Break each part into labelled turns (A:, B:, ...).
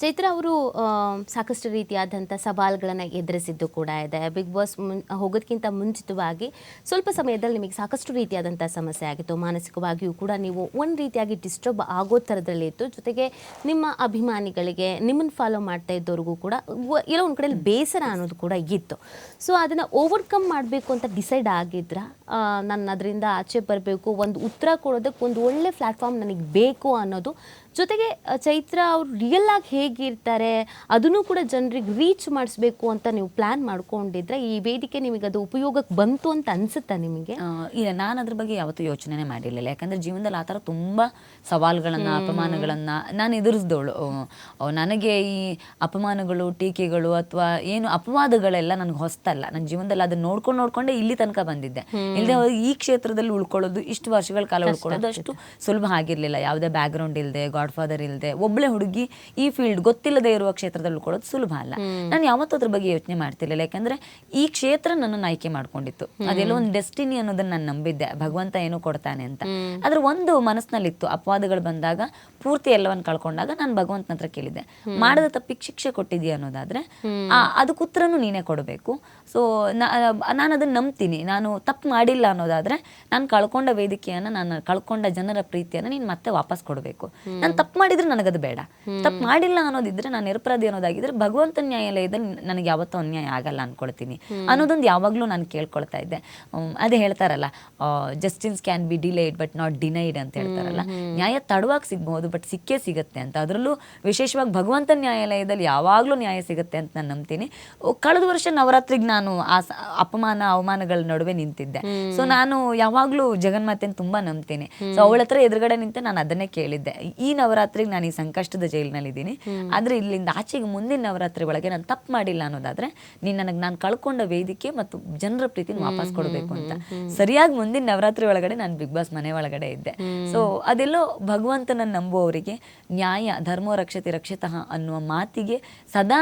A: ಚೈತ್ರ ಅವರು ಸಾಕಷ್ಟು ರೀತಿಯಾದಂಥ ಸವಾಲುಗಳನ್ನು ಎದುರಿಸಿದ್ದು ಕೂಡ ಇದೆ. ಬಿಗ್ ಬಾಸ್ ಹೋಗೋದಕ್ಕಿಂತ ಮುಂಚಿತವಾಗಿ ಸ್ವಲ್ಪ ಸಮಯದಲ್ಲಿ ನಿಮಗೆ ಸಾಕಷ್ಟು ರೀತಿಯಾದಂಥ ಸಮಸ್ಯೆ ಆಗಿತ್ತು. ಮಾನಸಿಕವಾಗಿಯೂ ಕೂಡ ನೀವು ಒಂದು ರೀತಿಯಾಗಿ ಡಿಸ್ಟರ್ಬ್ ಆಗೋ ಥರದಲ್ಲಿ ಇತ್ತು. ಜೊತೆಗೆ ನಿಮ್ಮ ಅಭಿಮಾನಿಗಳಿಗೆ, ನಿಮ್ಮನ್ನು ಫಾಲೋ ಮಾಡ್ತಾ ಇದ್ದವ್ರಿಗೂ ಕೂಡ ಎಲ್ಲೋ ಒಂದು ಕಡೆಯಲ್ಲಿ ಬೇಸರ ಅನ್ನೋದು ಕೂಡ ಇತ್ತು. ಸೊ ಅದನ್ನು ಓವರ್ಕಮ್ ಮಾಡಬೇಕು ಅಂತ ಡಿಸೈಡ್ ಆಗಿದ್ರ, ನಾನು ಅದರಿಂದ ಆಚೆ ಬರಬೇಕು, ಒಂದು ಉತ್ತರ ಕೊಡೋದಕ್ಕೆ ಒಂದು ಒಳ್ಳೆ ಪ್ಲ್ಯಾಟ್ಫಾರ್ಮ್ ನನಗೆ ಬೇಕು ಅನ್ನೋದು. ಜೊತೆಗೆ ಚೈತ್ರ ಅವ್ರು ರಿಯಲ್ ಆಗಿ ಹೇಗಿರ್ತಾರೆ ಅದನ್ನು ಕೂಡ ಜನರಿಗೆ ರೀಚ್ ಮಾಡಿಸ್ಬೇಕು ಅಂತ ನೀವು ಪ್ಲ್ಯಾನ್ ಮಾಡ್ಕೊಂಡಿದ್ರೆ ಈ ವೇದಿಕೆ ನಿಮಗೆ ಅದು ಉಪಯೋಗಕ್ಕೆ ಬಂತು ಅಂತ ಅನಿಸುತ್ತಾ ನಿಮಗೆ?
B: ಇಲ್ಲ, ನಾನು ಅದ್ರ ಬಗ್ಗೆ ಯಾವತ್ತೂ ಯೋಚನೆ ಮಾಡಿರಲಿಲ್ಲ. ಯಾಕಂದರೆ ಜೀವನದಲ್ಲಿ ಆ ಥರ ತುಂಬ ಸವಾಲುಗಳನ್ನು, ಅಪಮಾನಗಳನ್ನು ನಾನು ಎದುರಿಸಿದವಳು. ನನಗೆ ಈ ಅಪಮಾನಗಳು, ಟೀಕೆಗಳು ಅಥವಾ ಏನು ಅಪವಾದಗಳೆಲ್ಲ ನನಗೆ ಹೊಸ್ತಲ್ಲ. ನನ್ನ ಜೀವನದಲ್ಲಿ ಅದನ್ನು ನೋಡ್ಕೊಂಡೇ ಇಲ್ಲಿ ತನಕ ಬಂದಿದ್ದೆ. ಇಲ್ಲದೆ ಈ ಕ್ಷೇತ್ರದಲ್ಲಿ ಉಳ್ಕೊಳ್ಳೋದು, ಇಷ್ಟು ವರ್ಷಗಳ ಕಾಲ ಉಳ್ಕೊಳ್ಳೋದು ಅಷ್ಟು ಸುಲಭ ಆಗಿರಲಿಲ್ಲ. ಯಾವುದೇ ಬ್ಯಾಕ್ಗ್ರೌಂಡ್ ಇಲ್ಲದೆ, ಗಾಡ್ ಫಾದರ್ ಇಲ್ಲದೆ, ಒಬ್ಬಳೆ ಹುಡುಗಿ ಈ ಫೀಲ್ಡ್ ಗೊತ್ತಿಲ್ಲದೆ ಇರುವ ಕ್ಷೇತ್ರದಲ್ಲಿ ಉಳ್ಕೊಳ್ಳೋದು ಸುಲಭ ಅಲ್ಲ. ನಾನು ಯಾವತ್ತೂ ಅದ್ರ ಬಗ್ಗೆ ಯೋಚನೆ ಮಾಡ್ತಿರ್ಲಿಲ್ಲ. ಯಾಕಂದ್ರೆ ಈ ಕ್ಷೇತ್ರ ನನ್ನನ್ನು ಆಯ್ಕೆ ಮಾಡ್ಕೊಂಡಿತ್ತು. ಅದೆಲ್ಲೋ ಒಂದು ಡೆಸ್ಟಿನಿ ಅನ್ನೋದನ್ನ ನಾನು ನಂಬಿದ್ದೆ, ಭಗವಂತ ಏನೋ ಕೊಡ್ತಾನೆ ಅಂತ. ಅದ್ರ ಒಂದು ಮನಸ್ಸಿನಲ್ಲಿತ್ತು. ಅಪವಾದಗಳು ಬಂದಾಗ, ಪೂರ್ತಿ ಎಲ್ಲವನ್ನು ಕಳ್ಕೊಂಡಾಗ ನಾನು ಭಗವಂತನ ಹತ್ರ ಕೇಳಿದ್ದೆ, ಮಾಡದ ತಪ್ಪಿಗೆ ಶಿಕ್ಷೆ ಕೊಟ್ಟಿದ್ಯಾ ಅನ್ನೋದಾದ್ರೆ ಅದಕ್ಕೆ ಉತ್ತರನೂ ನೀನೇ ಕೊಡಬೇಕು. ಸೊ ನಾನು ಅದನ್ನ ನಂಬ್ತೀನಿ. ನಾನು ತಪ್ಪು ಮಾಡಿಲ್ಲ ಅನ್ನೋದಾದ್ರೆ ನಾನು ಕಳ್ಕೊಂಡ ವೇದಿಕೆಯನ್ನ, ನಾನು ಕಳ್ಕೊಂಡ ಜನರ ಪ್ರೀತಿಯನ್ನ ನೀನು ಮತ್ತೆ ವಾಪಸ್ ಕೊಡಬೇಕು. ನಾನು ತಪ್ಪು ಮಾಡಿದ್ರೆ ನನಗದು ಬೇಡ. ತಪ್ಪು ಮಾಡಿಲ್ಲ ಅನ್ನೋದಿದ್ರೆ, ನಾನು ನಿರಪರಾಧಿ ಅನ್ನೋದಾಗಿದ್ರೆ ಭಗವಂತನ ನ್ಯಾಯಾಲಯದಲ್ಲಿ ನನಗೆ ಯಾವತ್ತೂ ಅನ್ಯಾಯ ಆಗಲ್ಲ ಅನ್ಕೊಳ್ತೀನಿ ಅನ್ನೋದೊಂದು ಯಾವಾಗಲೂ ನಾನು ಕೇಳ್ಕೊಳ್ತಾ ಇದ್ದೆ. ಅದೇ ಹೇಳ್ತಾರಲ್ಲ, justice can be delayed but not denied ಅಂತ ಹೇಳ್ತಾರಲ್ಲ. ನ್ಯಾಯ ತಡವಾಗಿ ಸಿಗ್ಬಹುದು, ಬಟ್ ಸಿಕ್ಕೇ ಸಿಗುತ್ತೆ ಅಂತ. ಅದರಲ್ಲೂ ವಿಶೇಷವಾಗಿ ಭಗವಂತನ ನ್ಯಾಯಾಲಯದಲ್ಲಿ ಯಾವಾಗಲೂ ನ್ಯಾಯ ಸಿಗುತ್ತೆ ಅಂತ ನಾನು ನಂಬ್ತೀನಿ. ಕಳೆದ ವರ್ಷ ನವರಾತ್ರಿಗೆ ನಾನು ಆ ಅಪಮಾನ ಅವಮಾನಗಳ ನಡುವೆ ನಿಂತಿದ್ದೆ. ಸೊ ನಾನು ಯಾವಾಗಲೂ ಜಗನ್ಮಾತೆನ ತುಂಬಾ ನಂಬ್ತೀನಿ. ಸೊ ಅವಳ ಹತ್ರ ಎದುರುಗಡೆ ನಿಂತೆ ನಾನು ಅದನ್ನೇ ಕೇಳಿದ್ದೆ, ಈ ನವರಾತ್ರಿಗೆ ನಾನು ಈ ಸಂಕಷ್ಟದ ಜೈಲಿನಲ್ಲಿ ಇದ್ದೀನಿ, ಆದ್ರೆ ಇಲ್ಲಿಂದ ಆಚೆಗೆ ಮುಂದಿನ ನವರಾತ್ರಿ ಒಳಗೆ ನಾನು ತಪ್ಪು ಮಾಡಿಲ್ಲ ಅನ್ನೋದಾದ್ರೆ ನೀನು ನನಗೆ ನಾನು ಕಳ್ಕೊಂಡ ವೇದಿಕೆ ಮತ್ತು ಜನರ ಪ್ರೀತಿನ ವಾಪಸ್ ಕೊಡಬೇಕು ಅಂತ. ಸರಿಯಾಗಿ ಮುಂದಿನ ನವರಾತ್ರಿ ಒಳಗಡೆ ನಾನು ಬಿಗ್ ಬಾಸ್ ಮನೆ ಒಳಗಡೆ ಇದ್ದೆ. ಸೊ ಅದೆಲ್ಲೋ ಭಗವಂತನ ನಂಬುವವರಿಗೆ ನ್ಯಾಯ, ಧರ್ಮೋ ರಕ್ಷತೆ ರಕ್ಷಿತಃ ಅನ್ನುವ ಮಾತಿಗೆ ಸದಾ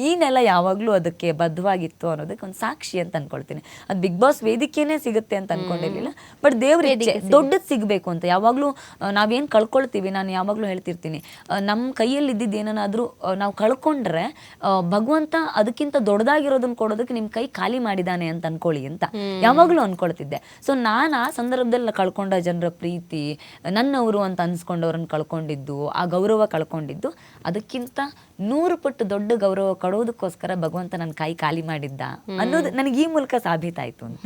B: ಈ ನೆಲ ಯಾವಾಗ್ಲೂ ಅದಕ್ಕೆ ಬದ್ಧವಾಗಿತ್ತು ಅನ್ನೋದಕ್ಕೆ ಒಂದು ಸಾಕ್ಷಿ ಅಂತ ಅನ್ಕೊಳ್ತೀನಿ. ಅದು ಬಿಗ್ ಬಾಸ್ ವೇದಿಕೆನೇ ಸಿಗುತ್ತೆ ಅಂತ ಅನ್ಕೊಂಡಿರ್ಲಿಲ್ಲ, ಬಟ್ ದೇವ್ರ ಇಚ್ಛೆ ದೊಡ್ಡದು ಸಿಗ್ಬೇಕು ಅಂತ. ಯಾವಾಗ್ಲೂ ನಾವೇನ್ ಕಳ್ಕೊಳ್ತೀವಿ, ನಾನು ಯಾವಾಗ್ಲೂ ಹೇಳ್ತಿರ್ತೀನಿ, ನಮ್ಮ ಕೈಯಲ್ಲಿ ಇದ್ದಿದ್ದು ಏನನ್ನಾದ್ರೂ ನಾವು ಕಳ್ಕೊಂಡ್ರೆ ಭಗವಂತ ಅದಕ್ಕಿಂತ ದೊಡ್ಡದಾಗಿರೋದನ್ನ ಕೊಡೋದಕ್ಕೆ ನಿಮ್ ಕೈ ಖಾಲಿ ಮಾಡಿದಾನೆ ಅಂತ ಅನ್ಕೊಳ್ಳಿ ಅಂತ ಯಾವಾಗ್ಲೂ ಅನ್ಕೊಳ್ತಿದ್ದೆ. ಸೊ ನಾನು ಆ ಸಂದರ್ಭದಲ್ಲಿ ಕಳ್ಕೊಂಡ ಜನರ ಪ್ರೀತಿ, ನನ್ನವರು ಅಂತ ಅನ್ಸ್ಕೊಂಡವ್ರನ್ನ ಕಳ್ಕೊಂಡಿದ್ದು, ಆ ಗೌರವ ಕಳ್ಕೊಂಡಿದ್ದು, ಅದಕ್ಕಿಂತ 100 ಪಟ್ಟು ದೊಡ್ಡ ಗೌರವ ಕೊಡೋದಕ್ಕೋಸ್ಕರ ಭಗವಂತ ನನ್ನ ಕೈ ಖಾಲಿ ಮಾಡಿದ್ದ ಅನ್ನೋದು ನನಗೆ ಈ ಮೂಲಕ ಸಾಬೀತಾಯ್ತು ಅಂತ.